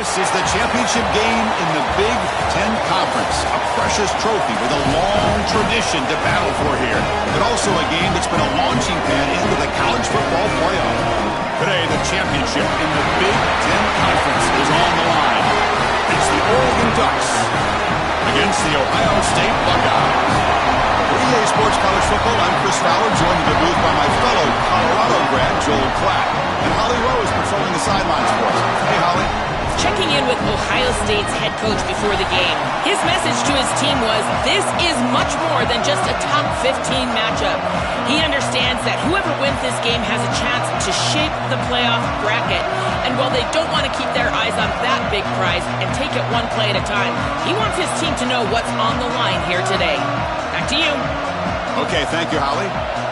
This is the championship game in the Big Ten Conference. A precious trophy with a long tradition to battle for here. But also a game that's been a launching pad into the college football playoff. Today, the championship in the Big Ten Conference is on the line. It's the Oregon Ducks against the Ohio State Buckeyes. For EA Sports College Football, I'm Chris Fowler, joined in the booth by my fellow Colorado grad, Joel Klatt, and Holly Rose patrolling the sidelines for us. Hey, Holly. Checking in with Ohio State's head coach before the game. His message to his team was, this is much more than just a top 15 matchup. He understands that whoever wins this game has a chance to shape the playoff bracket. And while they don't want to keep their eyes on that big prize and take it one play at a time, he wants his team to know what's on the line here today. Back to you. Okay, thank you, Holly.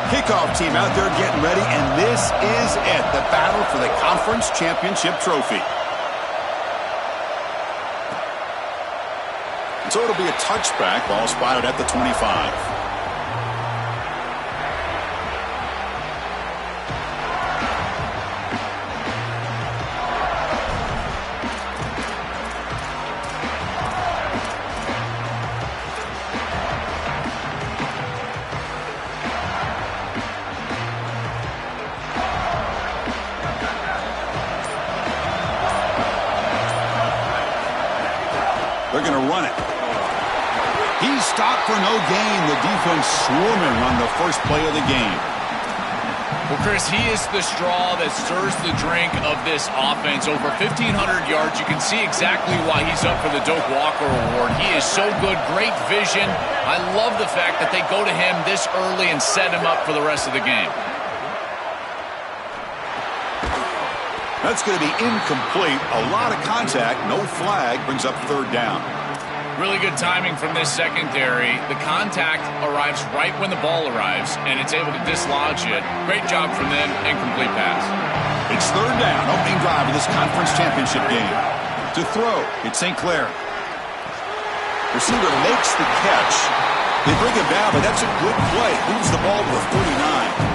Kickoff team out there getting ready, and this is it, the battle for the conference championship trophy. So it'll be a touchback, ball spotted at the 25. They're going to run it. He's stopped for no gain. The defense swarming on the first play of the game. Well, Chris, he is the straw that stirs the drink of this offense. Over 1,500 yards. You can see exactly why he's up for the Doak Walker Award. He is so good. Great vision. I love the fact that they go to him this early and set him up for the rest of the game. That's going to be incomplete. A lot of contact. No flag. Brings up third down. Really good timing from this secondary. The contact arrives right when the ball arrives, and it's able to dislodge it. Great job from them. Incomplete pass. It's third down. Opening drive of this conference championship game. To throw, it's St. Clair. Receiver makes the catch. They bring him down, but that's a good play. Moves the ball to the 49.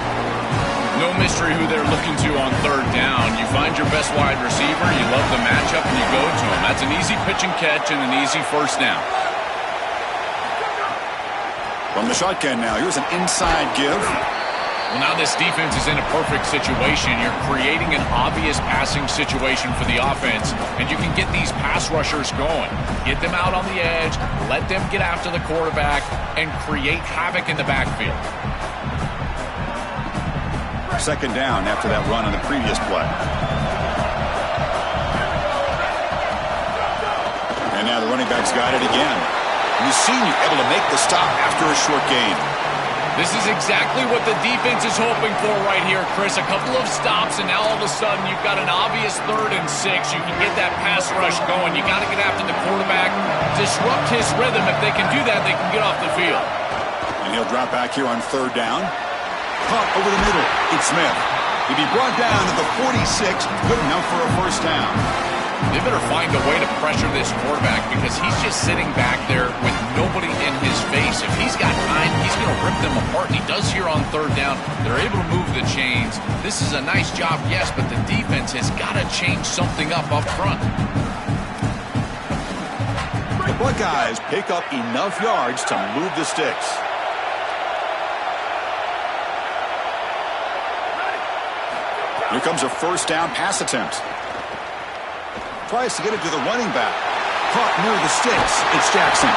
No mystery who they're looking to on third down. You find your best wide receiver, you love the matchup, and you go to him. That's an easy pitch and catch and an easy first down. From the shotgun now, here's an inside give. Well, now this defense is in a perfect situation. You're creating an obvious passing situation for the offense, and you can get these pass rushers going. Get them out on the edge, let them get after the quarterback, and create havoc in the backfield. Second down after that run on the previous play. And now the running back's got it again. And the senior able to make the stop after a short gain. This is exactly what the defense is hoping for right here, Chris. A couple of stops, and now all of a sudden you've got an obvious 3rd and 6. You can get that pass rush going. You got to get after the quarterback, disrupt his rhythm. If they can do that, they can get off the field. And he'll drop back here on third down. Caught over the middle. It's Smith. He'll be brought down to the 46. Good enough for a first down. They better find a way to pressure this quarterback because he's just sitting back there with nobody in his face. If he's got time, he's going to rip them apart, and he does here on third down. They're able to move the chains. This is a nice job, yes, but the defense has got to change something up front. The Buckeyes pick up enough yards to move the sticks. Here comes a first down pass attempt. Tries to get it to the running back. Caught near the sticks. It's Jackson.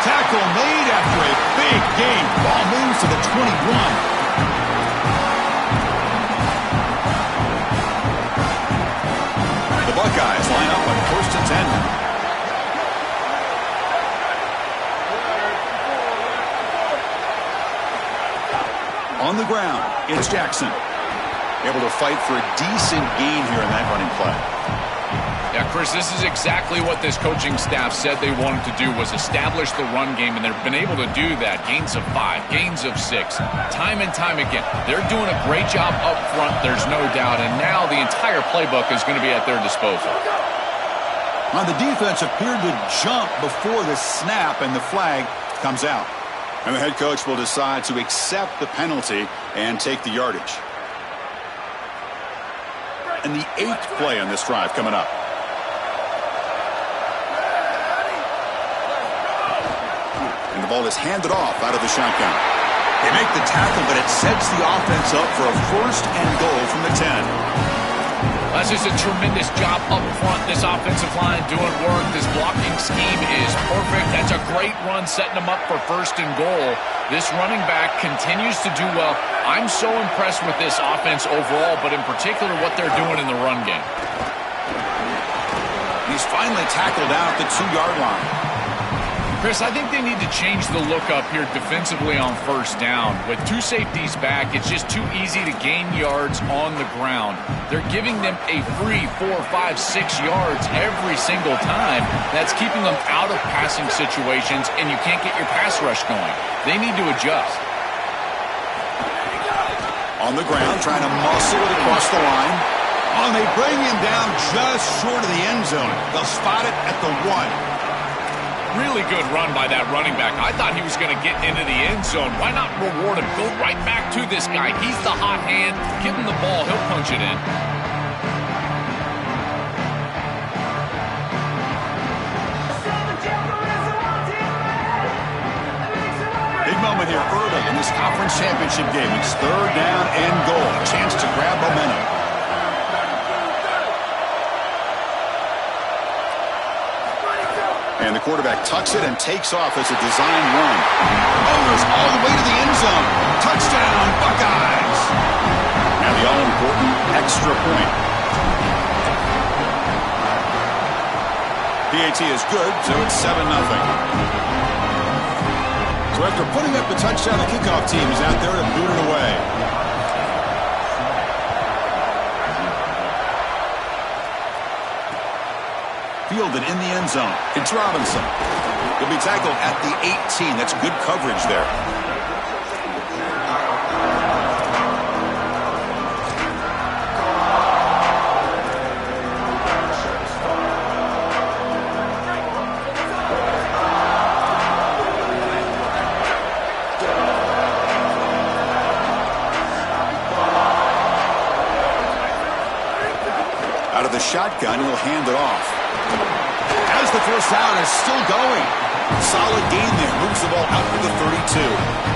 Tackle made after a big gain. Ball moves to the 21. The Buckeyes line up on first and 10. On the ground, it's Jackson. Able to fight for a decent gain here in that running play. Yeah, Chris, this is exactly what this coaching staff said they wanted to do, was establish the run game, and they've been able to do that. Gains of 5, gains of 6, time and time again. They're doing a great job up front, there's no doubt, and now the entire playbook is going to be at their disposal. Now, the defense appeared to jump before the snap, and the flag comes out. And the head coach will decide to accept the penalty and take the yardage. And the 8th play on this drive coming up. ball is handed off out of the shotgun. They make the tackle, but it sets the offense up for a first and goal from the 10. That's just a tremendous job up front. This offensive line doing work. This blocking scheme is perfect. That's a great run setting them up for first and goal. This running back continues to do well. I'm so impressed with this offense overall, but in particular what they're doing in the run game. He's finally tackled down at the 2-yard line. Chris, I think they need to change the look up here defensively on first down. With 2 safeties back, it's just too easy to gain yards on the ground. They're giving them a free 4, 5, 6 yards every single time. That's keeping them out of passing situations, and you can't get your pass rush going. They need to adjust. On the ground, trying to muscle it across the line. Oh, and they bring him down just short of the end zone. They'll spot it at the 1. Really good run by that running back. I thought he was going to get into the end zone. Why not reward him? Go right back to this guy. He's the hot hand. Give him the ball. He'll punch it in. Big moment here early in this conference championship game. It's 3rd down and goal. A chance to grab momentum. And the quarterback tucks it and takes off as a design run. Goes all the way to the end zone. Touchdown, Buckeyes! And the all-important extra point. PAT is good, so it's 7-0. So after putting up the touchdown, the kickoff team is out there to boot it away. Fielded in the end zone. It's Robinson. He'll be tackled at the 18. That's good coverage there. Out of the shotgun, he'll hand it off. As the first down is still going. Solid gain there. Moves the ball out to the 32.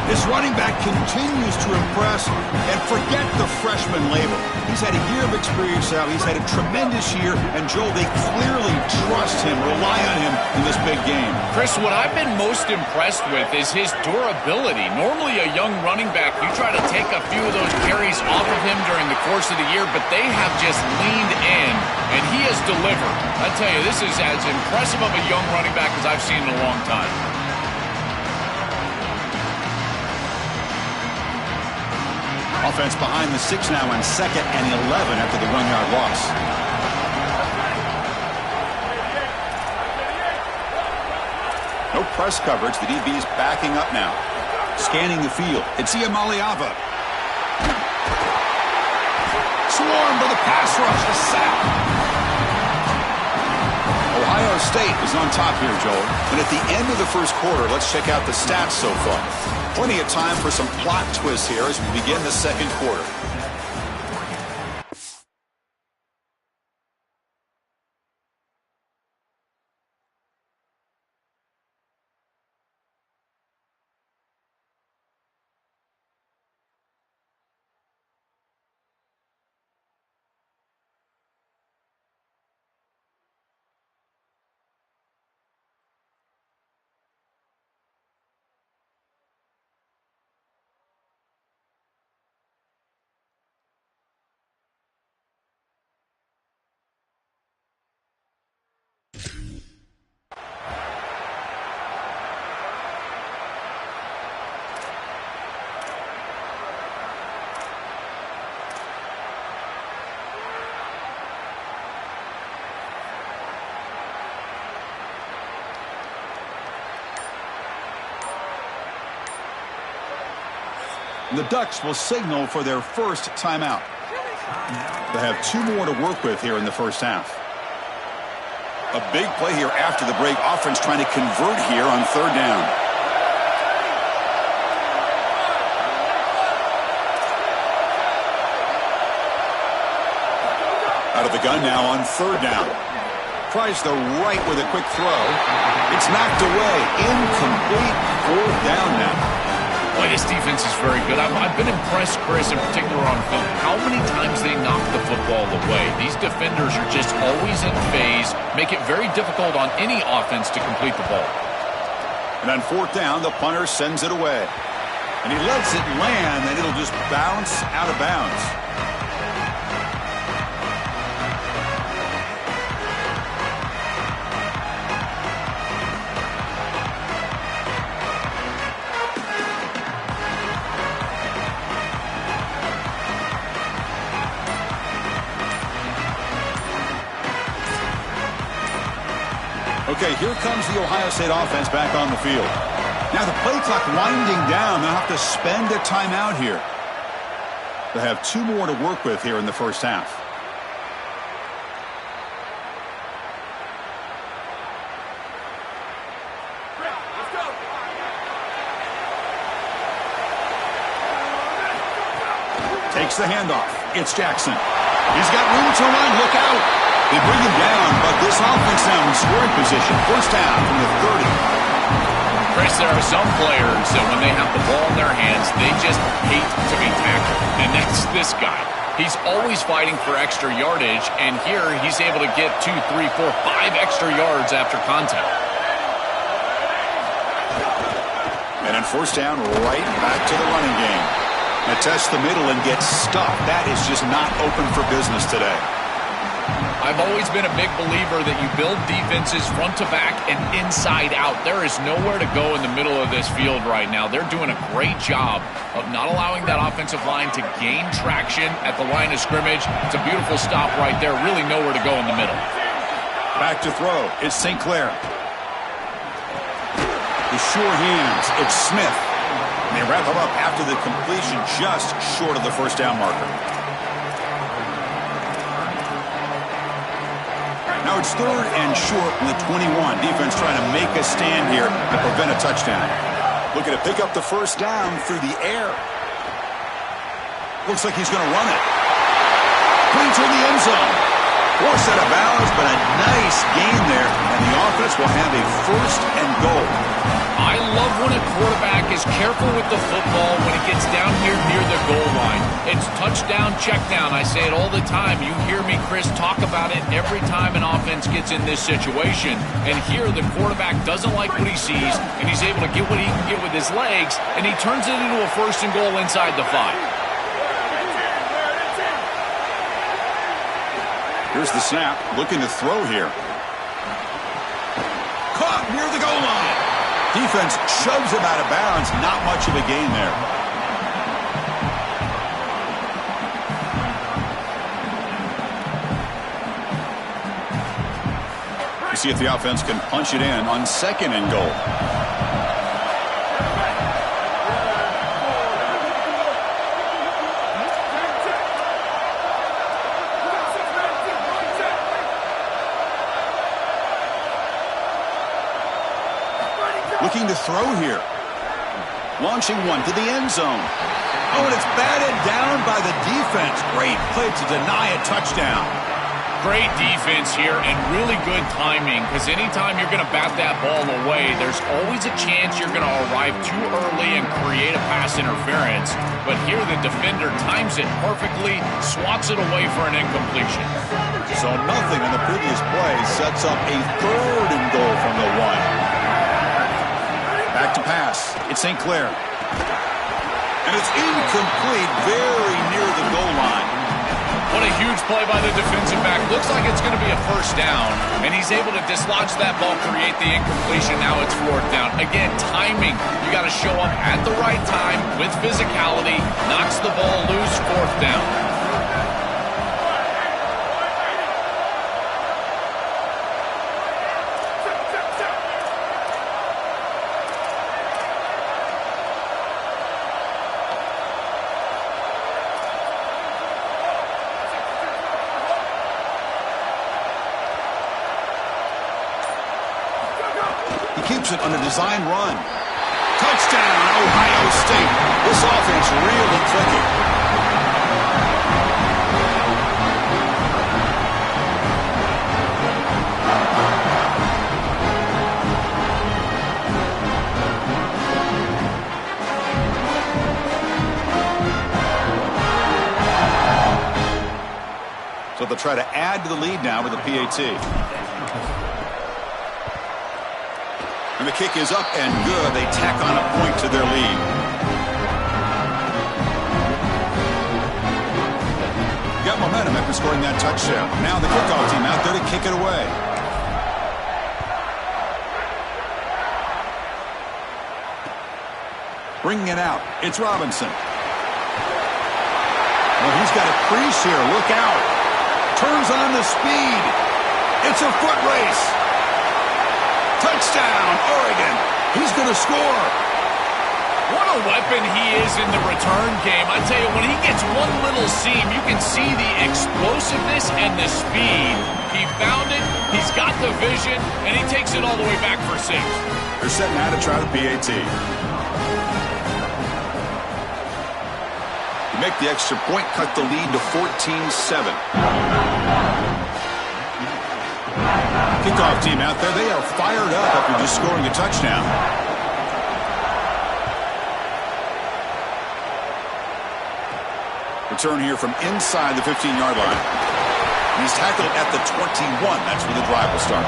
This running back continues to impress, and forget the freshman label. He's had a year of experience now. He's had a tremendous year, and Joel, they clearly trust him, rely on him in this big game. Chris, what I've been most impressed with is his durability. Normally a young running back, you try to take a few of those carries off of him during the course of the year, but they have just leaned in, and he has delivered. I tell you, this is as impressive of a young running back as I've seen in a long time. Offense behind the 6 now on 2nd and 11 after the 1-yard loss. No press coverage. The DB is backing up now. Scanning the field. It's Iamaleava. Swarmed by the pass rush. The sack. Ohio State is on top here, Joel. And at the end of the first quarter, let's check out the stats so far. Plenty of time for some plot twists here as we begin the second quarter. The Ducks will signal for their first timeout. They have 2 more to work with here in the first half. A big play here after the break. Offense trying to convert here on 3rd down. Out of the gun now on 3rd down. tries the right with a quick throw. It's knocked away. Incomplete. Fourth down now. Boy, this defense is very good. I've been impressed, Chris, in particular on film, how many times they knock the football away. These defenders are just always in phase, make it very difficult on any offense to complete the ball. And on fourth down, the punter sends it away. And he lets it land, and it'll just bounce out of bounds. Okay, here comes the Ohio State offense back on the field. Now the play clock winding down. They'll have to spend a timeout here. They'll have 2 more to work with here in the first half. Takes the handoff. It's Jackson. He's got room to run. Look out. They bring him down, but this offense now in scoring position. First down from the 30. Chris, there are some players that when they have the ball in their hands, they just hate to be tackled. And that's this guy. He's always fighting for extra yardage, and here he's able to get 2, 3, 4, 5 extra yards after contact. And on first down, right back to the running game. Now test the middle and get stuffed. That is just not open for business today. I've always been a big believer that you build defenses front to back and inside out. There is nowhere to go in the middle of this field right now. They're doing a great job of not allowing that offensive line to gain traction at the line of scrimmage. It's a beautiful stop right there. Really nowhere to go in the middle. Back to throw. It's St. Clair. The sure hands. It's Smith. And they wrap him up after the completion just short of the first down marker. Now it's third and short from the 21. Defense trying to make a stand here to prevent a touchdown. Looking to pick up the first down through the air. Looks like he's going to run it. Clean to the end zone. Forced out of bounds, but a nice gain there. And the offense will have a first and goal. I love when a quarterback is careful with the football when it gets down here near the goal line. It's touchdown, check down. I say it all the time. You hear me, Chris, talk about it every time an offense gets in this situation. And here the quarterback doesn't like what he sees, and he's able to get what he can get with his legs, and he turns it into a first and goal inside the 5. Here's the snap. Looking to throw here. Caught near the goal line. Defense shoves him out of bounds. Not much of a gain there. You see if the offense can punch it in on second and goal. Looking to throw here. Launching one to the end zone. Oh, and it's batted down by the defense. Great play to deny a touchdown. Great defense here and really good timing, because anytime you're going to bat that ball away, there's always a chance you're going to arrive too early and create a pass interference. But here the defender times it perfectly, swats it away for an incompletion. So nothing in the previous play sets up a third and goal from the 1. Back to pass. It's St. Clair. And it's incomplete, very near the goal line. What a huge play by the defensive back. Looks like it's going to be a first down, and he's able to dislodge that ball, create the incompletion. Now it's fourth down. Again, timing. You got to show up at the right time with physicality. Knocks the ball loose, fourth down. Keeps it on a design run. Touchdown, Ohio State. This offense really clicking. So they'll try to add to the lead now with the PAT. And the kick is up and good. They tack on a point to their lead. Got momentum after scoring that touchdown. Now the kickoff team out there to kick it away. Bringing it out. It's Robinson. Well, he's got a crease here. Look out. Turns on the speed. It's a foot race. Touchdown, Oregon. He's going to score. What a weapon he is in the return game. I tell you, when he gets one little seam, you can see the explosiveness and the speed. He found it, he's got the vision, and he takes it all the way back for 6. They're setting out to try the PAT. You make the extra point, cut the lead to 14-7. Kickoff team out there, they are fired up after just scoring a touchdown. Return here from inside the 15-yard line. He's tackled at the 21. That's where the drive will start.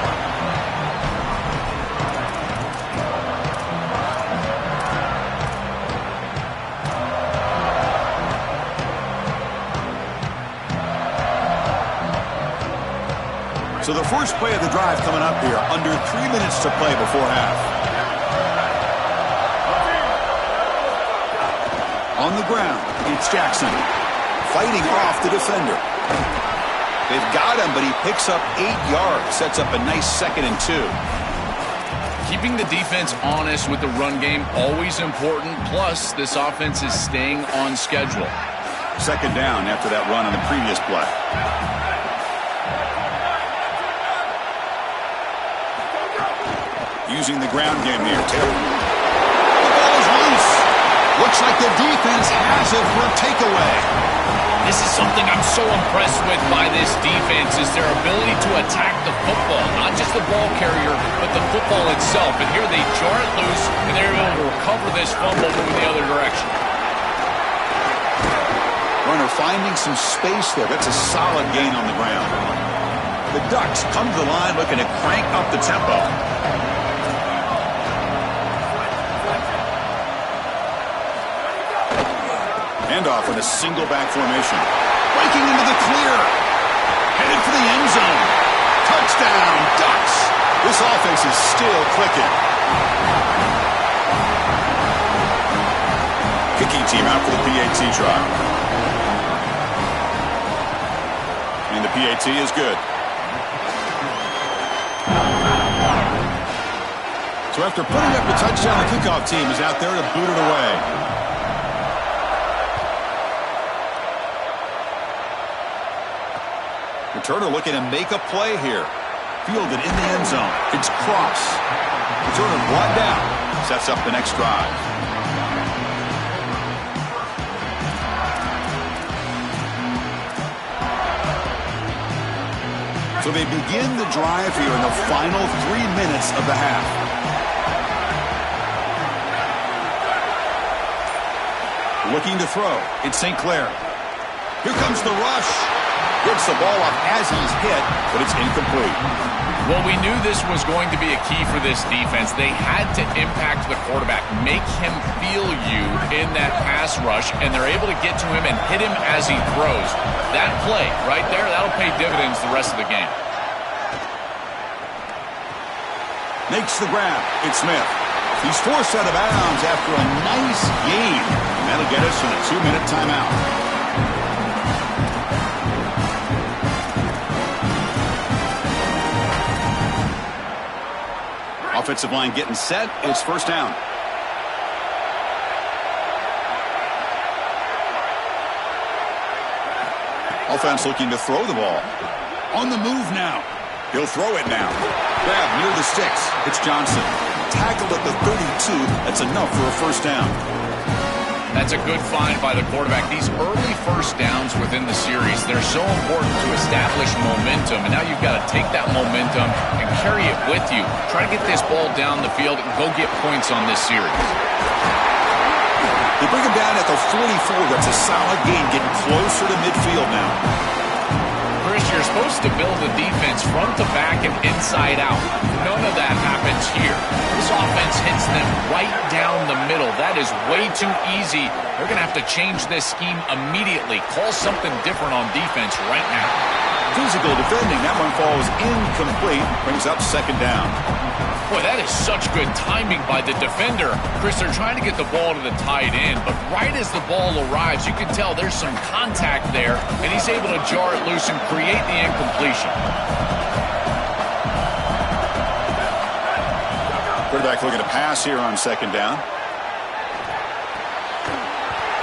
So the first play of the drive coming up here, under 3 minutes to play before half. On the ground, it's Jackson. Fighting off the defender. They've got him, but he picks up 8 yards. Sets up a nice 2nd and 2. Keeping the defense honest with the run game, always important. Plus, this offense is staying on schedule. 2nd down after that run on the previous play. Using the ground game here. Taylor. The ball is loose. Looks like the defense has it for a takeaway. This is something I'm so impressed with by this defense is their ability to attack the football. Not just the ball carrier, but the football itself. And here they jar it loose, and they're able to recover this fumble moving the other direction. Runner finding some space there. That's a solid gain on the ground. The Ducks come to the line looking to crank up the tempo. Handoff in a single back formation. Breaking into the clear. Headed for the end zone. Touchdown, Ducks. This offense is still clicking. Kicking team out for the PAT try. And the PAT is good. So after putting up the touchdown, the kickoff team is out there to boot it away. Returner looking to make a play here. Fielded in the end zone. It's Cross. Returner brought down. Sets up the next drive. So they begin the drive here in the final 3 minutes of the half. Looking to throw. It's St. Clair. Here comes the rush. Gets the ball up as he's hit, but it's incomplete. Well, we knew this was going to be a key for this defense. They had to impact the quarterback, make him feel you in that pass rush, and they're able to get to him and hit him as he throws. That play right there, that'll pay dividends the rest of the game. Makes the grab. It's Smith. He's forced out of bounds after a nice gain. And that'll get us to the 2-minute timeout. Offensive line getting set. It's first down. Offense looking to throw the ball. On the move now. He'll throw it now. Grab near the sticks. It's Johnson. Tackled at the 32. That's enough for a first down. That's a good find by the quarterback. These early first downs within the series, they're so important to establish momentum. And now you've got to take that momentum and carry it with you. Try to get this ball down the field and go get points on this series. They bring him down at the 44. That's a solid gain, getting closer to midfield now. Chris, you're supposed to build a defense front to back and inside out. None of that happens here. This offense hits them right down the middle. That is way too easy. They're going to have to change this scheme immediately. Call something different on defense right now. Physical defending. That one falls incomplete. Brings up second down. Boy, that is such good timing by the defender. Chris, they're trying to get the ball to the tight end, but right as the ball arrives, you can tell there's some contact there, and he's able to jar it loose and create the incompletion. Quarterback looking to pass here on second down.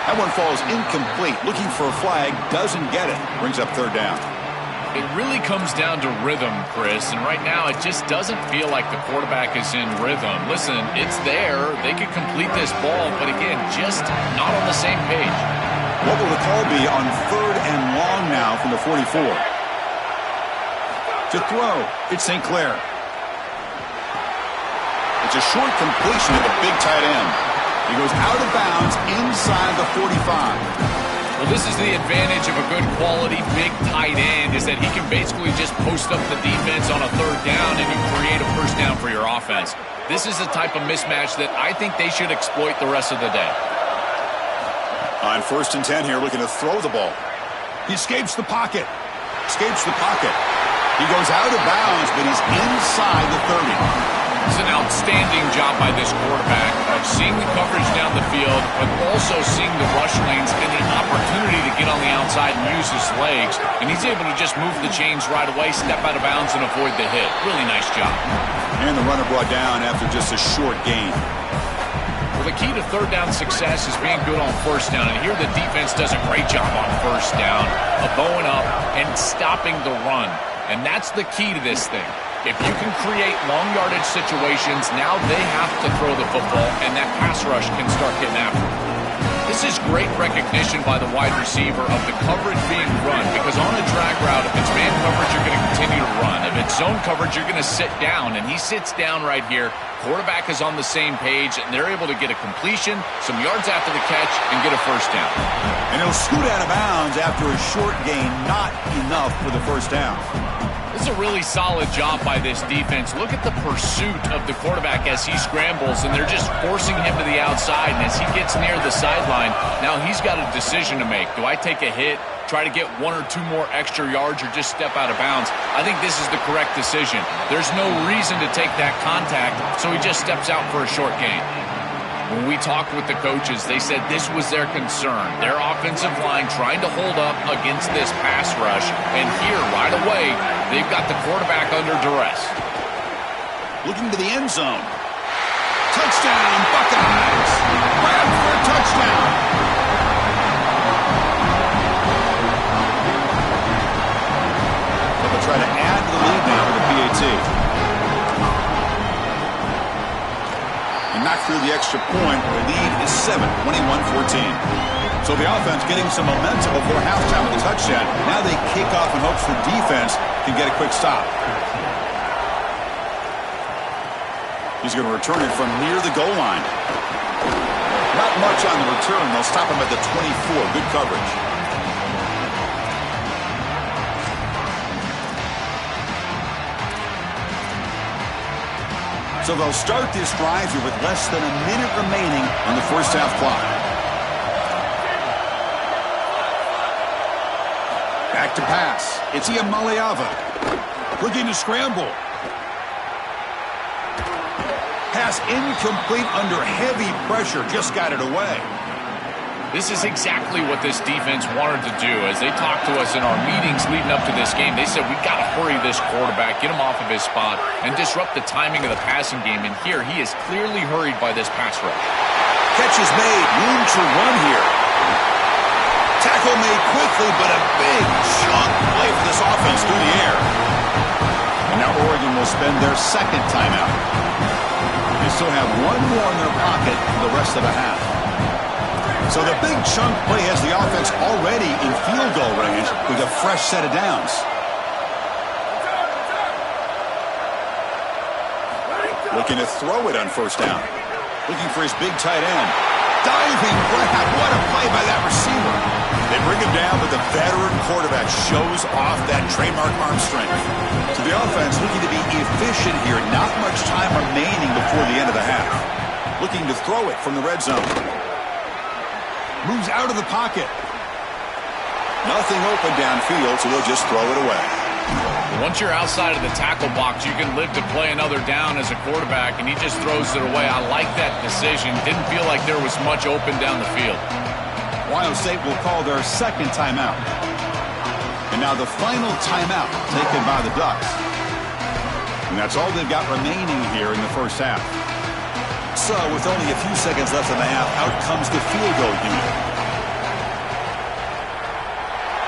That one falls incomplete. Looking for a flag, doesn't get it. Brings up third down. It really comes down to rhythm, Chris, and right now it just doesn't feel like the quarterback is in rhythm. Listen, it's there. They could complete this ball, but again, just not on the same page. What will the call be on third and long now from the 44? To throw, it's St. Clair. It's a short completion to the big tight end. He goes out of bounds inside the 45. Well, this is the advantage of a good quality big tight end, is that he can basically just post up the defense on a third down and you create a first down for your offense. This is the type of mismatch that I think they should exploit the rest of the day. On 1st and 10 here, looking to throw the ball. He escapes the pocket. He goes out of bounds, but he's inside the 30. It's an outstanding job by this quarterback of seeing the coverage down the field, but also seeing the rush lanes and an opportunity to get on the outside and use his legs. And he's able to just move the chains right away, step out of bounds, and avoid the hit. Really nice job. And the runner brought down after just a short gain. Well, the key to third down success is being good on first down. And here the defense does a great job on first down of bowing up and stopping the run. And that's the key to this thing. If you can create long yardage situations, now they have to throw the football, and that pass rush can start getting after it. This is great recognition by the wide receiver of the coverage being run, because on a drag route, if it's man coverage, you're going to continue to run. If it's zone coverage, you're going to sit down, and he sits down right here. Quarterback is on the same page, and they're able to get a completion, some yards after the catch, and get a first down. And he'll scoot out of bounds after a short gain, not enough for the first down. This is a really solid job by this defense. Look at the pursuit of the quarterback as he scrambles, and they're just forcing him to the outside. And as he gets near the sideline, now he's got a decision to make. Do I take a hit, try to get 1 or 2 more extra yards, or just step out of bounds? I think this is the correct decision. There's no reason to take that contact, so he just steps out for a short gain. When we talked with the coaches, they said this was their concern. Their offensive line trying to hold up against this pass rush. And here, right away, they've got the quarterback under duress. Looking to the end zone. Touchdown, Buckeyes! Grab for a touchdown! They'll try to add to the lead now with the PAT. Knocked through the extra point. The lead is 7, 21-14. So the offense getting some momentum before halftime with a touchdown. Now they kick off in hopes the defense can get a quick stop. He's going to return it from near the goal line. Not much on the return. They'll stop him at the 24. Good coverage. So they'll start this drive here with less than a minute remaining on the first half clock. Back to pass. It's Iamaleava. Looking to scramble. Pass incomplete under heavy pressure. Just got it away. This is exactly what this defense wanted to do. As they talked to us in our meetings leading up to this game, they said, we've got to hurry this quarterback, get him off of his spot, and disrupt the timing of the passing game. And here, he is clearly hurried by this pass rush. Catch is made. Room to run here. Tackle made quickly, but a big chunk play for this offense through the air. And now Oregon will spend their second timeout. They still have one more in their pocket for the rest of the half. So the big chunk play has the offense already in field goal range with a fresh set of downs. Looking to throw it on first down. Looking for his big tight end. Diving grab. What a play by that receiver. They bring him down with a veteran quarterback shows off that trademark arm strength. So the offense looking to be efficient here. Not much time remaining before the end of the half. Looking to throw it from the red zone. Moves out of the pocket. Nothing open downfield, so they'll just throw it away. Once you're outside of the tackle box, you can live to play another down as a quarterback, and he just throws it away. I like that decision. Didn't feel like there was much open down the field. Ohio State will call their second timeout. And now the final timeout taken by the Ducks. And that's all they've got remaining here in the first half. So with only a few seconds left in the half, out comes the field goal unit.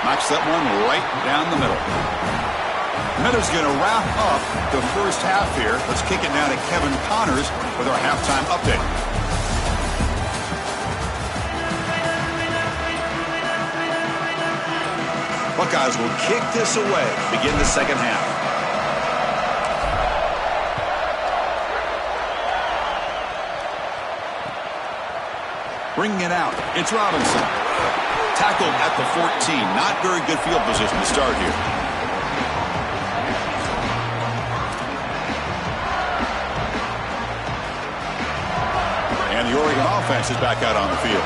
Knocks that one right down the middle. Meadows going to wrap up the first half here. Let's kick it now to Kevin Connors with our halftime update. Buckeyes will kick this away, begin the second half. Bringing it out, it's Robinson. Tackled at the 14. Not very good field position to start here. And the Oregon offense is back out on the field.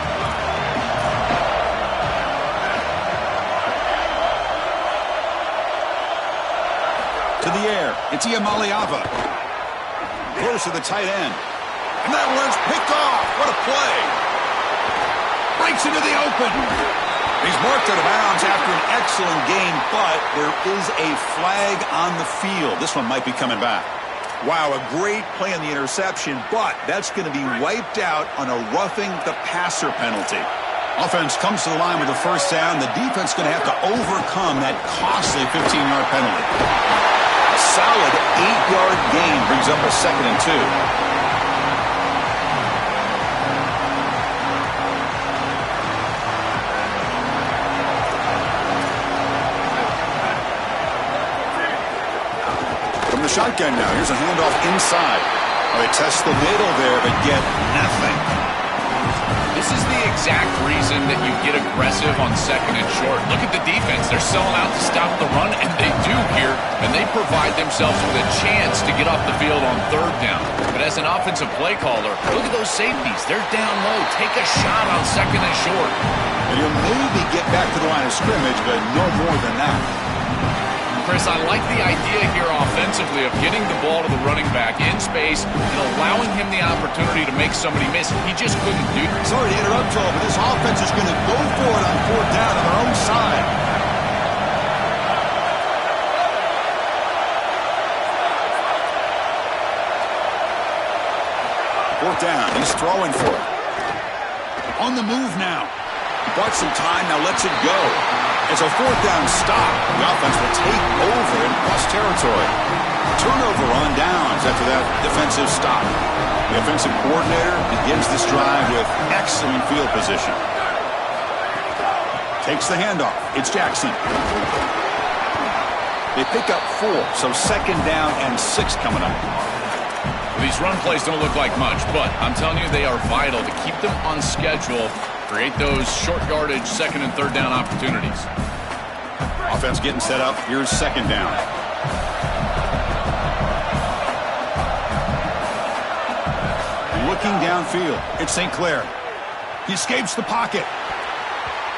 To the air, it's Iamaleava. Close to the tight end. And that one's picked off. What a play. Breaks into the open. He's marked out of bounds after an excellent game, but there is a flag on the field. This one might be coming back. Wow, a great play on the interception, but that's going to be wiped out on a roughing the passer penalty. Offense comes to the line with the first down. The defense going to have to overcome that costly 15-yard penalty. A solid 8-yard gain brings up a 2nd and 2. From the shotgun now, here's a handoff inside. Well, they test the middle there, but get nothing. This is the exact reason that you get aggressive on 2nd and short. Look at the defense. They're selling out to stop the run, and they do here, and they provide themselves with a chance to get off the field on 3rd down. But as an offensive play caller, look at those safeties. They're down low. Take a shot on 2nd and short. And you'll maybe get back to the line of scrimmage, but no more than that. Chris, I like the idea here offensively of getting the ball to the running back in space and allowing him the opportunity to make somebody miss. He just couldn't do it. Sorry to interrupt, Joel, but this offense is going to go for it on 4th down on their own side. Fourth down, he's throwing for it. On the move now. He bought some time, now lets it go. It's a 4th down stop. The offense will take over in plus territory. Turnover on downs after that defensive stop. The offensive coordinator begins this drive with excellent field position. Takes the handoff. It's Jackson. They pick up 4, so 2nd down and 6 coming up. These run plays don't look like much, but I'm telling you they are vital to keep them on schedule. Create those short yardage 2nd and 3rd down opportunities. Offense getting set up. Here's 2nd down. Looking downfield. It's St. Clair. He escapes the pocket.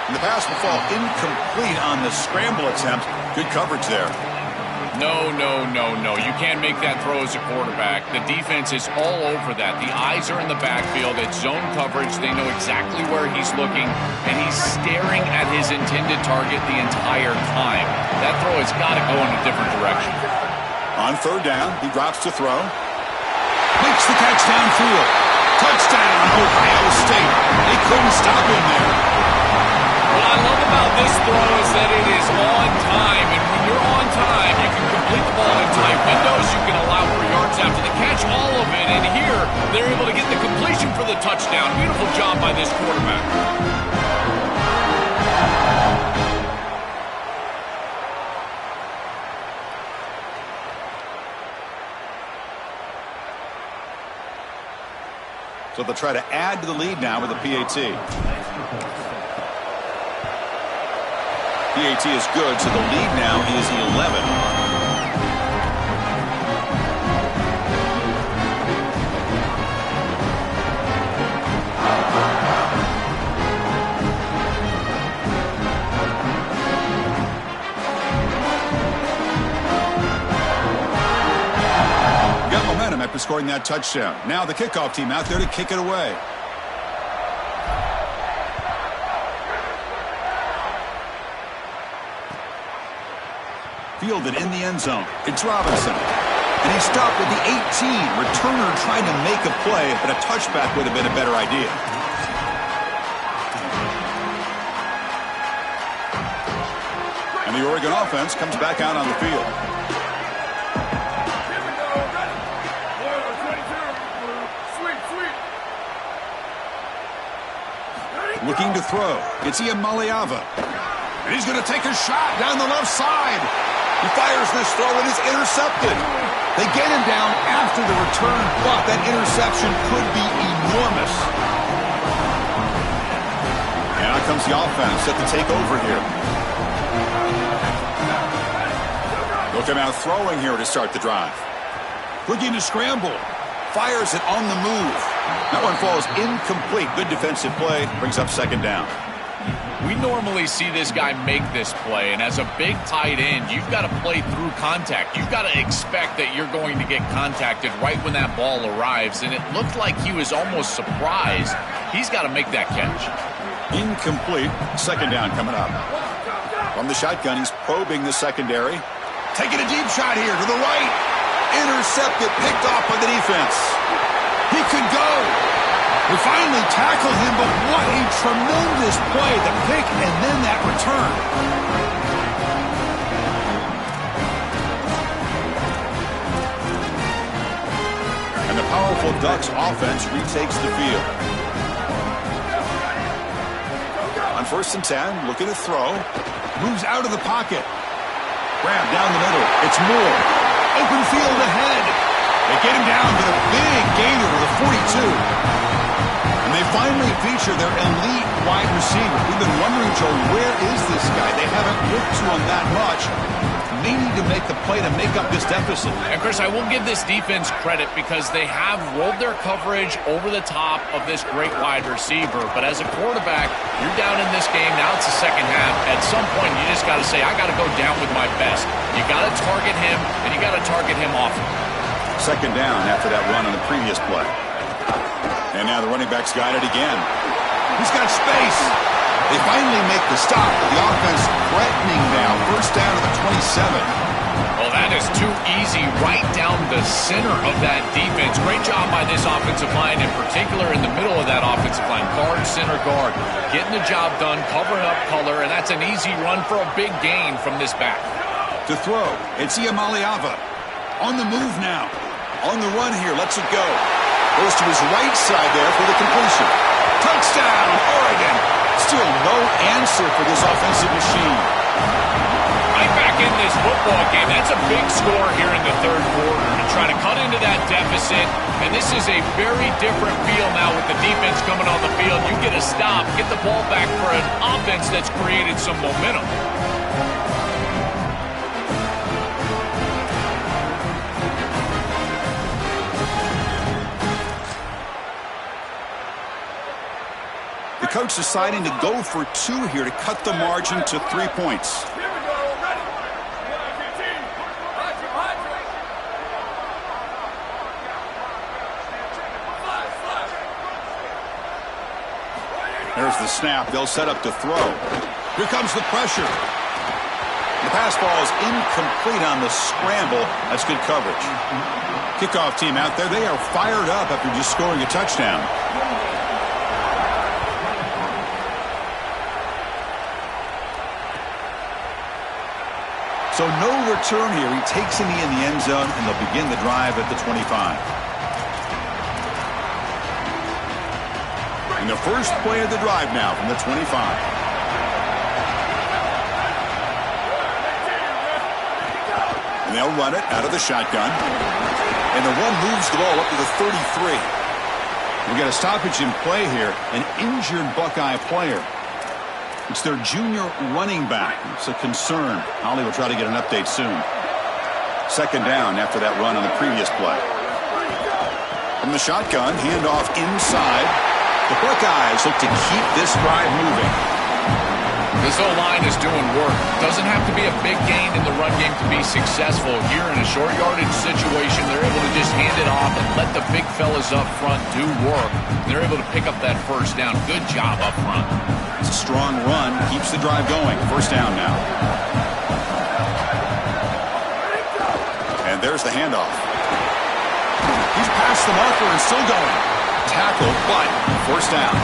And the pass will fall incomplete on the scramble attempt. Good coverage there. No. You can't make that throw as a quarterback. The defense is all over that. The eyes are in the backfield. It's zone coverage. They know exactly where he's looking, and he's staring at his intended target the entire time. That throw has got to go in a different direction. On 3rd down, he drops to throw. Makes the catch downfield. Touchdown, Ohio State. They couldn't stop him there. What I love about this throw is that it is on time, and when you're on time, you can complete the ball in tight windows. You can allow for yards after the catch, all of it, and here they're able to get the completion for the touchdown. Beautiful job by this quarterback. So they'll try to add to the lead now with a PAT. PAT is good, so the lead now is 11. After scoring that touchdown. Now the kickoff team out there to kick it away. Fielded in the end zone. It's Robinson. And he stopped at the 18. Returner trying to make a play, but a touchback would have been a better idea. And the Oregon offense comes back out on the field. Looking to throw. It's Iamaleava. And he's going to take a shot down the left side. He fires this throw and it's intercepted. They get him down after the return, but that interception could be enormous. And out comes the offense set to take over here. Looking out throwing here to start the drive. Looking to scramble. Fires it on the move. That one falls incomplete. Good defensive play. Brings up second down. We normally see this guy make this play, and as a big tight end, you've got to play through contact. You've got to expect that you're going to get contacted right when that ball arrives, and it looked like he was almost surprised. He's got to make that catch. Incomplete. Second down coming up. From the shotgun, he's probing the secondary. Taking a deep shot here to the right. Intercepted, picked off by the defense. He could go. We finally tackled him, but what a tremendous play. The pick and then that return. And the powerful Ducks offense retakes the field. On 1st and 10, looking to throw. Moves out of the pocket. Grab down the middle. It's Moore. Open field ahead. They get him down to a big gainer with a 42. And they finally feature their elite wide receiver. We've been wondering, Joe, where is this guy? They haven't looked to him that much. They need to make the play to make up this deficit. And, Chris, I will give this defense credit because they have rolled their coverage over the top of this great wide receiver. But as a quarterback, you're down in this game. Now it's the second half. At some point, you just got to say, I got to go down with my best. You got to target him, and you got to target him often. Second down after that run on the previous play. And now the running back's got it again. He's got space. They finally make the stop, but the offense threatening now. First down to the 27. Well, that is too easy right down the center of that defense. Great job by this offensive line, in particular in the middle of that offensive line. Guard, center guard. Getting the job done, covering up color, and that's an easy run for a big gain from this back. To throw, it's Iamaleava. On the move now. On the run here, lets it go. Goes to his right side there for the completion. Touchdown, Oregon. Still no answer for this offensive machine. Right back in this football game. That's a big score here in the third quarter to try to cut into that deficit. And this is a very different feel now with the defense coming on the field. You get a stop, get the ball back for an offense that's created some momentum. Coach deciding to go for 2 here to cut the margin to 3 points. There's the snap. They'll set up to throw. Here comes the pressure. The pass ball is incomplete on the scramble. That's good coverage. Kickoff team out there. They are fired up after just scoring a touchdown. So no return here. He takes him in the end zone, and they'll begin the drive at the 25. And the first play of the drive now from the 25. And they'll run it out of the shotgun. And the run moves the ball up to the 33. We got a stoppage in play here, an injured Buckeye player. It's their junior running back. It's a concern. Ollie will try to get an update soon. Second down after that run on the previous play. From the shotgun, handoff inside. The Buckeyes look to keep this drive moving. This O-line is doing work. Doesn't have to be a big gain in the run game to be successful. Here in a short yardage situation, they're able to just hand it off and let the big fellas up front do work. They're able to pick up that first down. Good job up front. It's a strong run. Keeps the drive going. First down now. And there's the handoff. He's past the marker and still going. Tackle, but first down.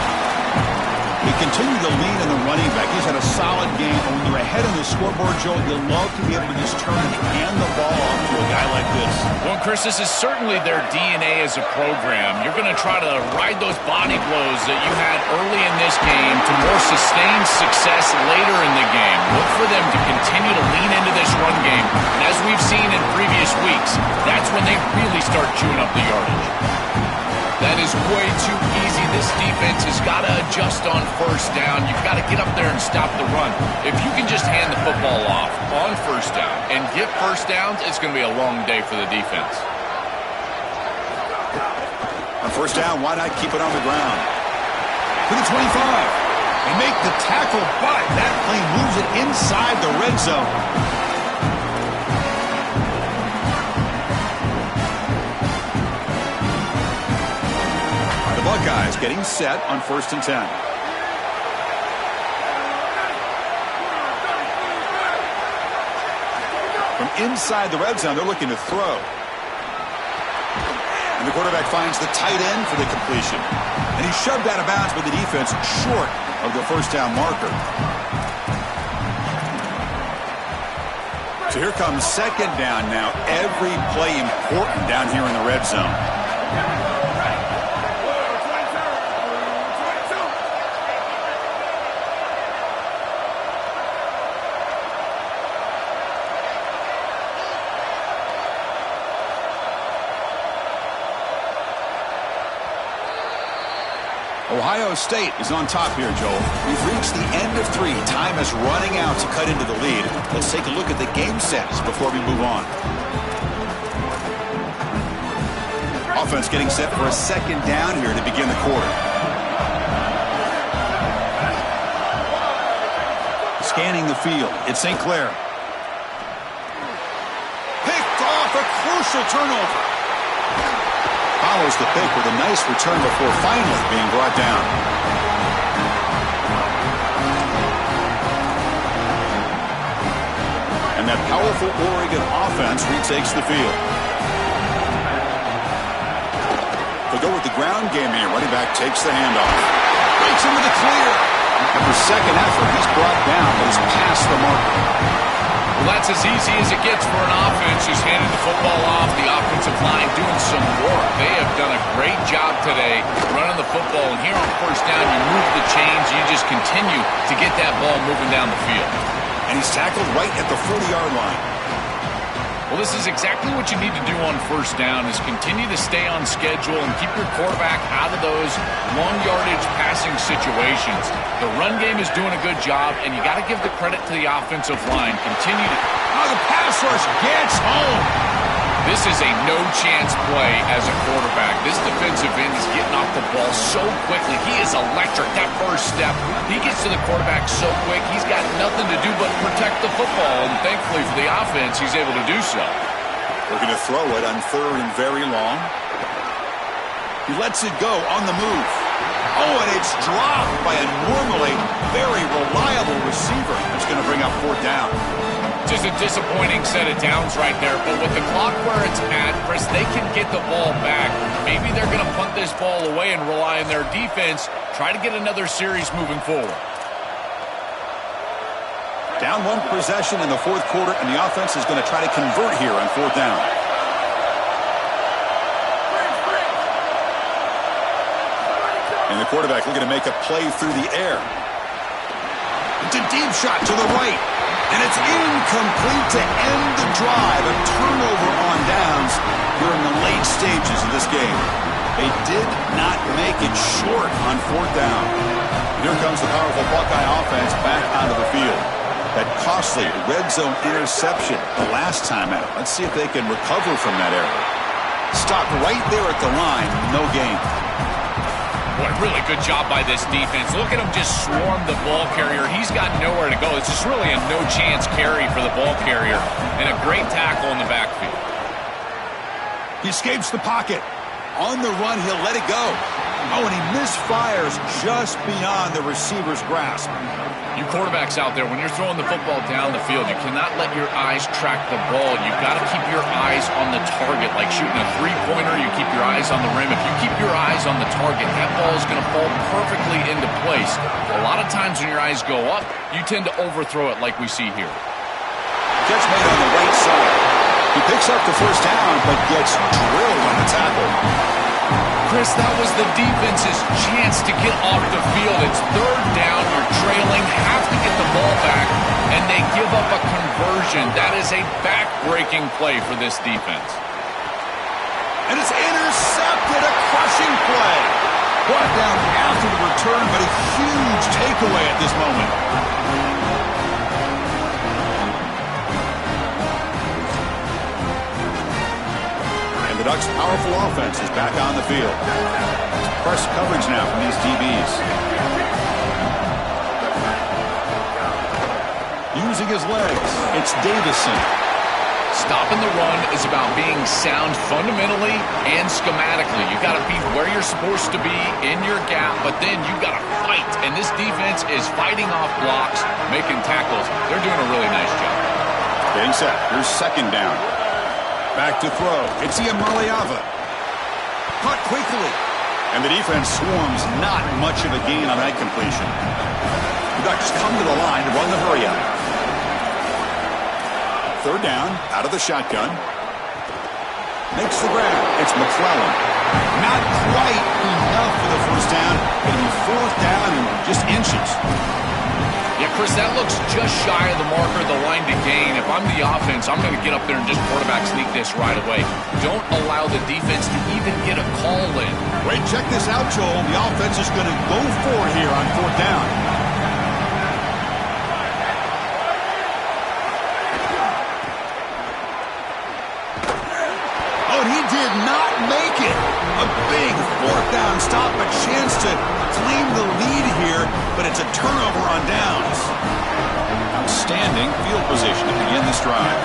He continued to lean in the running back. He's had a solid game. And when you're ahead on the scoreboard, Joel, you'll love to be able to just turn and hand the ball off to a guy like this. Well, Chris, this is certainly their DNA as a program. You're going to try to ride those body blows that you had early in this game to more sustained success later in the game. Look for them to continue to lean into this run game. And as we've seen in previous weeks, that's when they really start chewing up the yardage. That is way too easy. This defense has got to adjust on first down. You've got to get up there and stop the run. If you can just hand the football off on first down and get first downs, it's going to be a long day for the defense. On first down, why not keep it on the ground? To the 25. They make the tackle, but that play moves it inside the red zone. Buckeyes getting set on 1st and 10. From inside the red zone, they're looking to throw. And the quarterback finds the tight end for the completion. And he's shoved out of bounds by the defense short of the first down marker. So here comes second down now. Every play important down here in the red zone. Ohio State is on top here, Joel. We've reached the end of 3. Time is running out to cut into the lead. Let's take a look at the game sets before we move on. Offense getting set for a second down here to begin the quarter. Scanning the field. It's St. Clair. Picked off, a crucial turnover. Follows the pick with a nice return before finally being brought down. And that powerful Oregon offense retakes the field. They'll go with the ground game here. Running back takes the handoff. Breaks into the clear. After second effort, he's brought down, but he's past the mark. Well, that's as easy as it gets for an offense. Just handing the football off. The offensive line doing some work. They have done a great job today running the football. And here on first down, you move the chains. You just continue to get that ball moving down the field. And he's tackled right at the 40-yard line. Well, this is exactly what you need to do on first down is continue to stay on schedule and keep your quarterback out of those long yardage passing situations. The run game is doing a good job, and you got to give the credit to the offensive line. Continue to... Oh, the pass rush gets home. This is a no-chance play as a quarterback. This defensive end is getting off the ball so quickly. He is electric. That first step, he gets to the quarterback so quick, he's got nothing to do but protect the football. And thankfully for the offense, he's able to do so. We're going to throw it on 3rd and very long. He lets it go on the move. Oh, and it's dropped by a normally very reliable receiver. That's going to bring up 4th down. Just a disappointing set of downs right there. But with the clock where it's at, Chris, they can get the ball back. Maybe they're going to punt this ball away and rely on their defense. Try to get another series moving forward. Down 1 possession in the 4th quarter, and the offense is going to try to convert here on 4th down. And the quarterback looking to make a play through the air. It's a deep shot to the right. And it's incomplete to end the drive. A turnover on downs here in the late stages of this game. They did not make it short on 4th down. And here comes the powerful Buckeye offense back costly red zone interception the last time out. Let's see if they can recover from that error. Stopped right there at the line. No gain. Boy, really good job by this defense. Look at him just swarm the ball carrier. He's got nowhere to go. It's just really a no-chance carry for the ball carrier. And a great tackle in the backfield. He escapes the pocket. On the run, he'll let it go. Oh, and he misfires just beyond the receiver's grasp. You quarterbacks out there, when you're throwing the football down the field, you cannot let your eyes track the ball. You've got to keep your eyes on the target. Like shooting a three-pointer, you keep your eyes on the rim. If you keep your eyes on the target, that ball is going to fall perfectly into place. A lot of times when your eyes go up, you tend to overthrow it like we see here. Catch made on the right side. He picks up the first down, but gets drilled on the tackle. Chris, that was the defense's chance to get off the field. It's third down, you're trailing, have to get the ball back, and they give up a conversion. That is a back-breaking play for this defense. And it's intercepted, a crushing play. Brought down after the return, but a huge takeaway at this moment. The Ducks' powerful offense is back on the field. It's press coverage now from these DBs. Using his legs, it's Davison. Stopping the run is about being sound fundamentally and schematically. You got to be where you're supposed to be in your gap, but then you got to fight. And this defense is fighting off blocks, making tackles. They're doing a really nice job. Getting set. Here's second down. Back to throw. It's Iamaleava. Caught quickly. And the defense swarms. Not much of a gain on that completion. The Ducks come to the line to run the hurry-up. Third down, out of the shotgun. Makes the grab. It's McClellan. Not quite enough for the first down. Going to be fourth down and just inches. Yeah, Chris, that looks just shy of the marker, the line to gain. If I'm the offense, I'm going to get up there and just quarterback sneak this right away. Don't allow the defense to even get a call in. Wait, check this out, Joel. The offense is going to go for it here on fourth down. Oh, he did not make it. A big fourth down stop, a chance to claim the lead here, but it's a turnover on downs. Outstanding field position to begin this drive.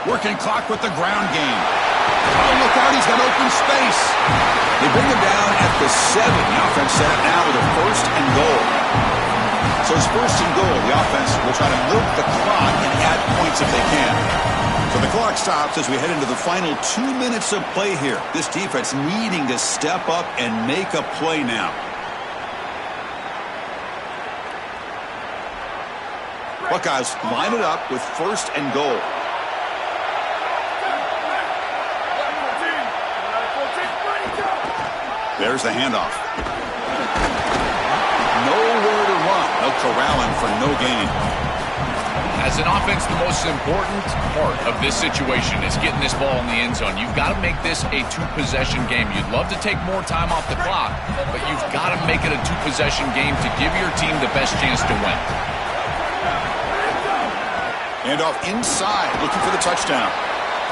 Working clock with the ground game. Oh, look out, he's got open space. They bring him down at the 7. The offense set up now with a first and goal. So it's first and goal. The offense will try to milk the clock and add points if they can. So the clock stops as we head into the final 2 minutes of play here. This defense needing to step up and make a play now. Buckeyes line it up with first and goal. There's the handoff. Nowhere to run. They'll corral him for no gain. As an offense, the most important part of this situation is getting this ball in the end zone. You've got to make this a two-possession game. You'd love to take more time off the clock, but you've got to make it a two-possession game to give your team the best chance to win. Handoff inside, looking for the touchdown.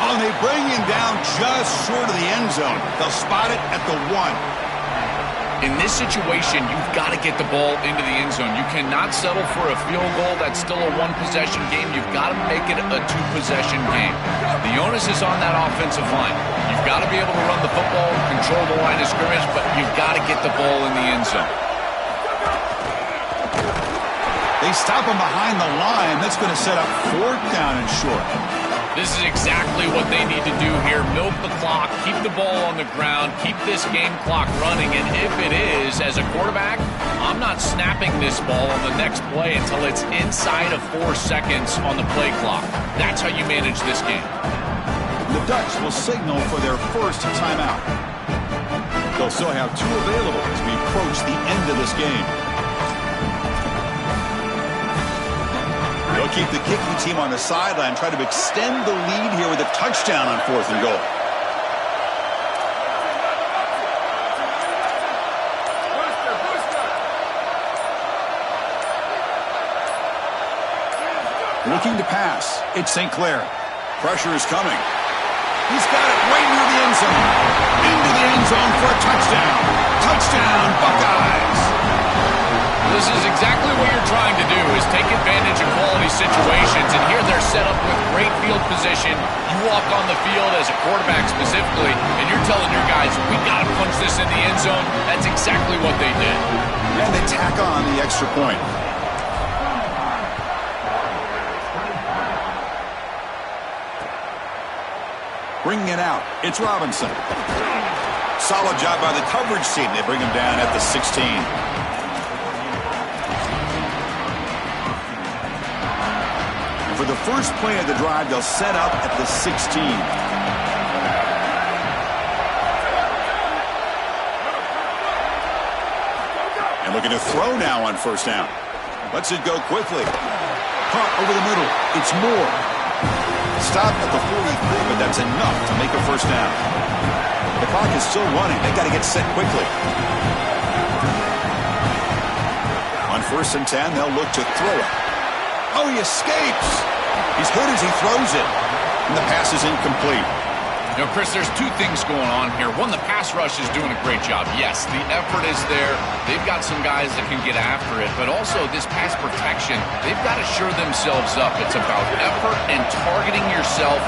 Oh, and they bring him down just short of the end zone. They'll spot it at the 1. In this situation, you've got to get the ball into the end zone. You cannot settle for a field goal. That's still a one-possession game. You've got to make it a two-possession game. The onus is on that offensive line. You've got to be able to run the football, control the line of scrimmage, but you've got to get the ball in the end zone. They stop him behind the line. That's going to set up fourth down and short. This is exactly what they need to do here. Milk the clock, keep the ball on the ground, keep this game clock running. And if it is, as a quarterback, I'm not snapping this ball on the next play until it's inside of 4 seconds on the play clock. That's how you manage this game. The Ducks will signal for their first timeout. They'll still have 2 available as we approach the end of this game. They'll keep the kicking team on the sideline, try to extend the lead here with a touchdown on fourth and goal. Looking to pass. It's St. Clair. Pressure is coming. He's got it right near the end zone. Into the end zone for a touchdown. Touchdown, Buckeyes. This is exactly what you're trying to do, is take advantage of quality situations. And here they're set up with great field position. You walk on the field as a quarterback specifically, and you're telling your guys, we got to punch this in the end zone. That's exactly what they did. And they tack on the extra point. Bringing it out, it's Robinson. Solid job by the coverage team. They bring him down at the 16. And for the first play of the drive, they'll set up at the 16. And looking to throw now on first down. Lets it go quickly. Caught over the middle. It's Moore. Stop at the 43, but that's enough to make a first down. The clock is still running. They got to get set quickly. On first and 10, they'll look to throw it. Oh, he escapes. He's hit as he throws it. And the pass is incomplete. You know, Chris, there's two things going on here. One, the pass rush is doing a great job. Yes, the effort is there. They've got some guys that can get after it. But also, this pass protection, they've got to shore themselves up. It's about effort and targeting yourself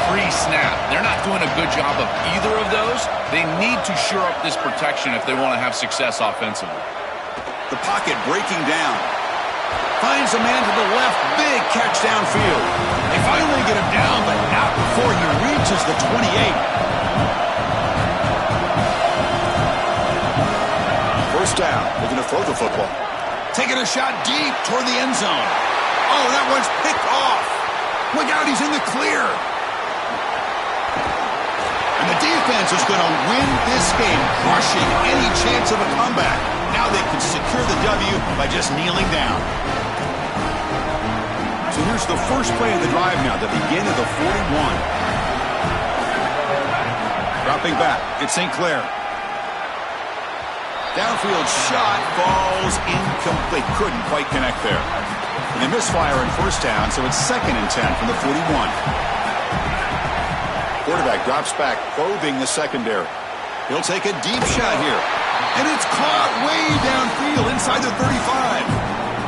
pre-snap. They're not doing a good job of either of those. They need to shore up this protection if they want to have success offensively. The pocket breaking down. Finds a man to the left. Big catch downfield. They finally get him down, but not before he reaches the 28. First down. Looking to throw the football. Taking a shot deep toward the end zone. Oh, that one's picked off. Look out, he's in the clear. And the defense is going to win this game, crushing any chance of a comeback. Now they can secure the W by just kneeling down. So here's the first play of the drive now, the begin of the 41. Dropping back, it's St. Clair. Downfield shot falls incomplete. Couldn't quite connect there. And they misfire in first down, so it's 2nd and 10 from the 41. Quarterback drops back, probing the secondary. He'll take a deep shot here. And it's caught way downfield inside the 35.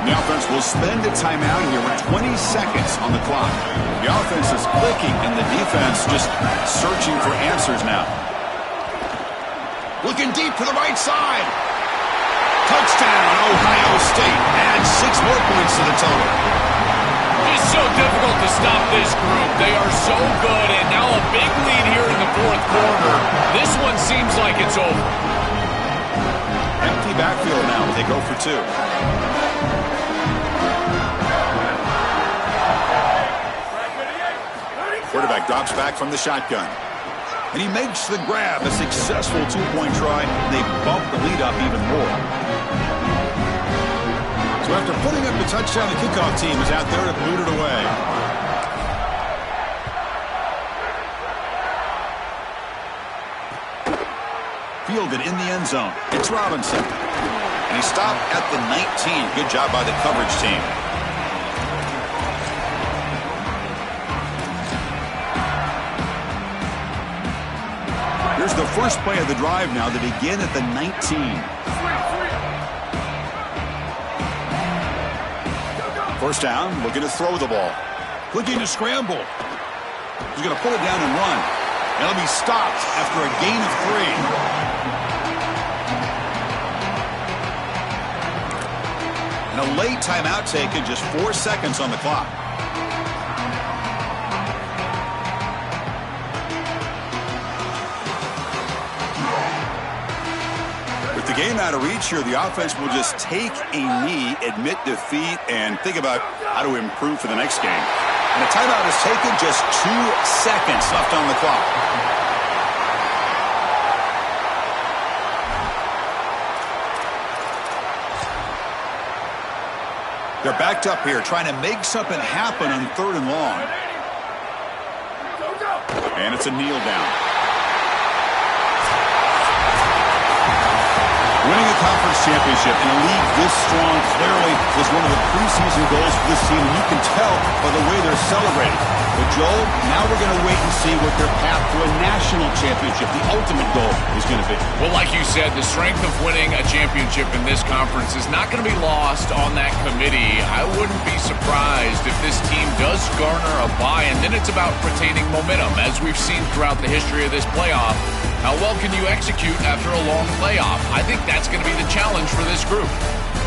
The offense will spend a timeout here with 20 seconds on the clock. The offense is clicking, and the defense just searching for answers now. Looking deep to the right side. Touchdown, Ohio State. Adds 6 more points to the total. It's so difficult to stop this group. They are so good, and now a big lead here in the fourth quarter. This one seems like it's over. Empty backfield now. They go for 2. Quarterback drops back from the shotgun. And he makes the grab. A successful 2-point try. They bump the lead up even more. So after putting up the touchdown, the kickoff team is out there to boot it away. Fielded in the end zone. It's Robinson. And he stopped at the 19. Good job by the coverage team. Here's the first play of the drive now. They begin at the 19. First down, looking to throw the ball. Looking to scramble. He's going to pull it down and run. And he'll be stopped after a gain of 3. And a late timeout taken, just 4 seconds on the clock. The game out of reach here, the offense will just take a knee, admit defeat, and think about how to improve for the next game. And the timeout is taken, just 2 seconds left on the clock. They're backed up here, trying to make something happen on 3rd and long. And it's a kneel down. Winning a conference championship in a league this strong clearly was one of the preseason goals for this team, and you can tell by the way they're celebrating. But Joel, now we're going to wait and see what their path to a national championship, the ultimate goal, is going to be. Well, like you said, the strength of winning a championship in this conference is not going to be lost on that committee. I wouldn't be surprised if this team does garner a bye, and then it's about retaining momentum, as we've seen throughout the history of this playoff. How well can you execute after a long playoff? I think that's going to be the challenge for this group.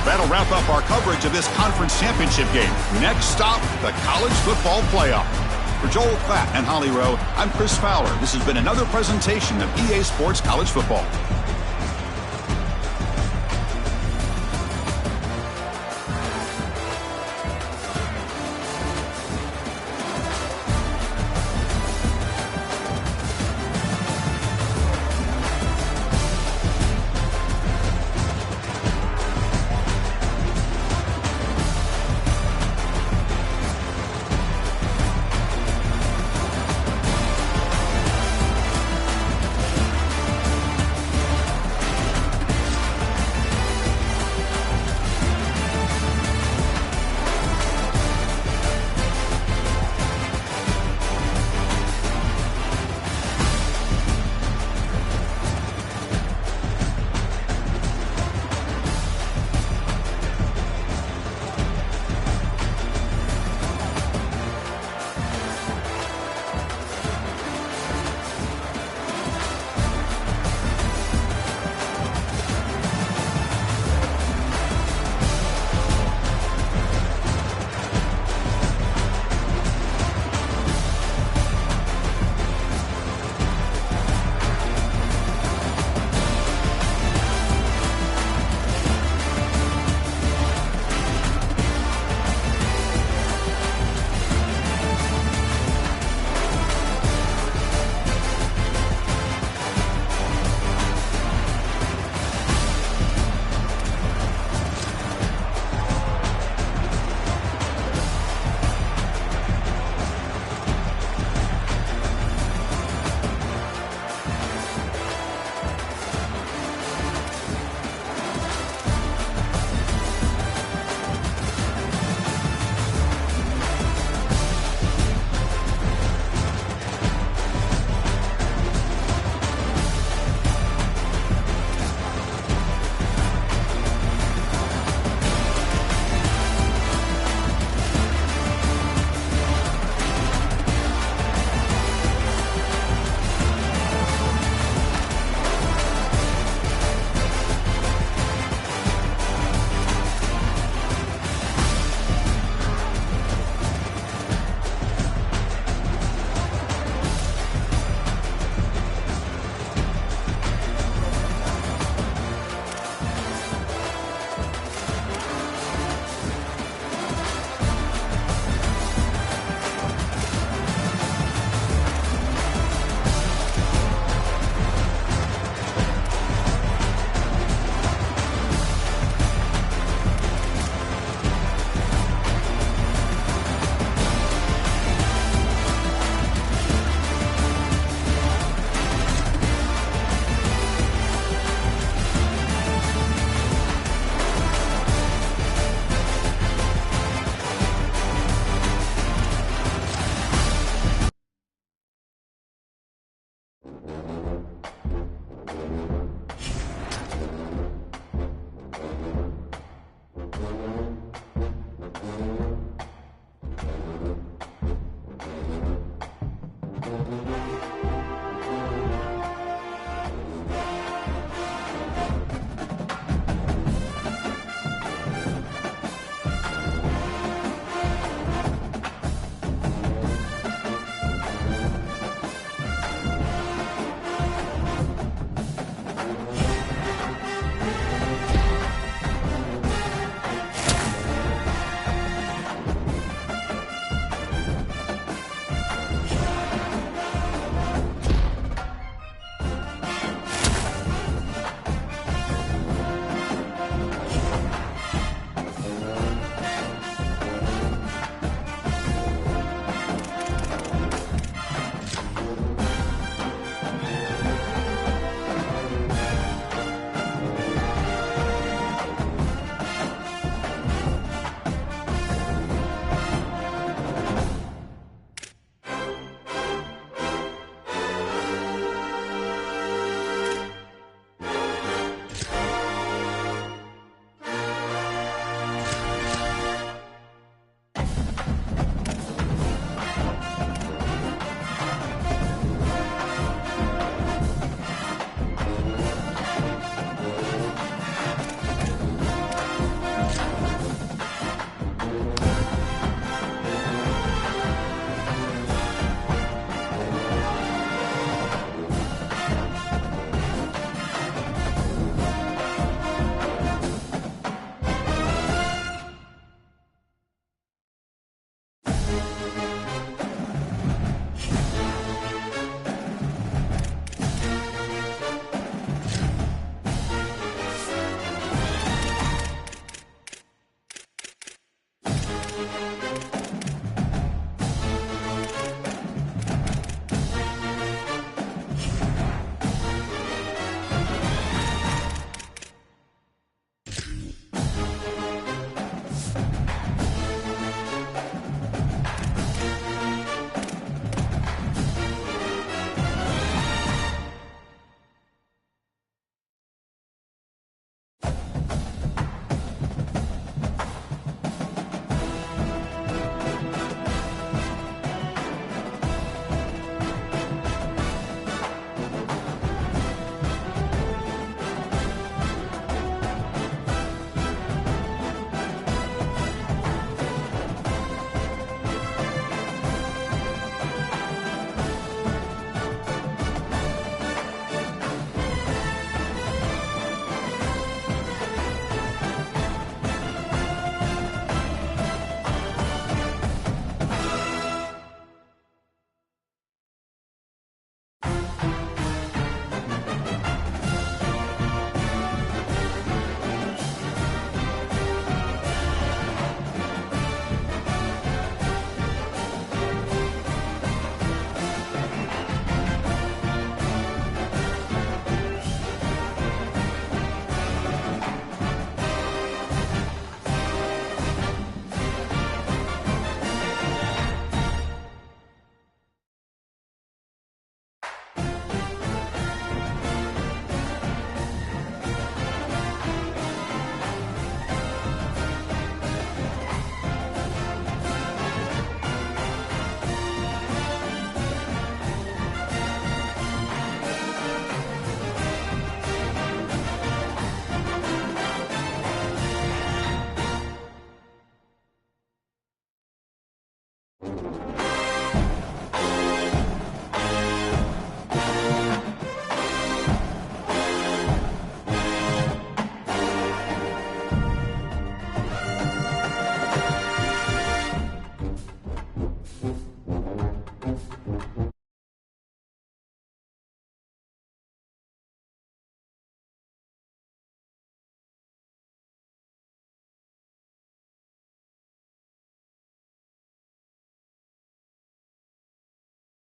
That'll wrap up our coverage of this conference championship game. Next stop, the college football playoff. For Joel Klatt and Holly Rowe, I'm Chris Fowler. This has been another presentation of EA Sports College Football.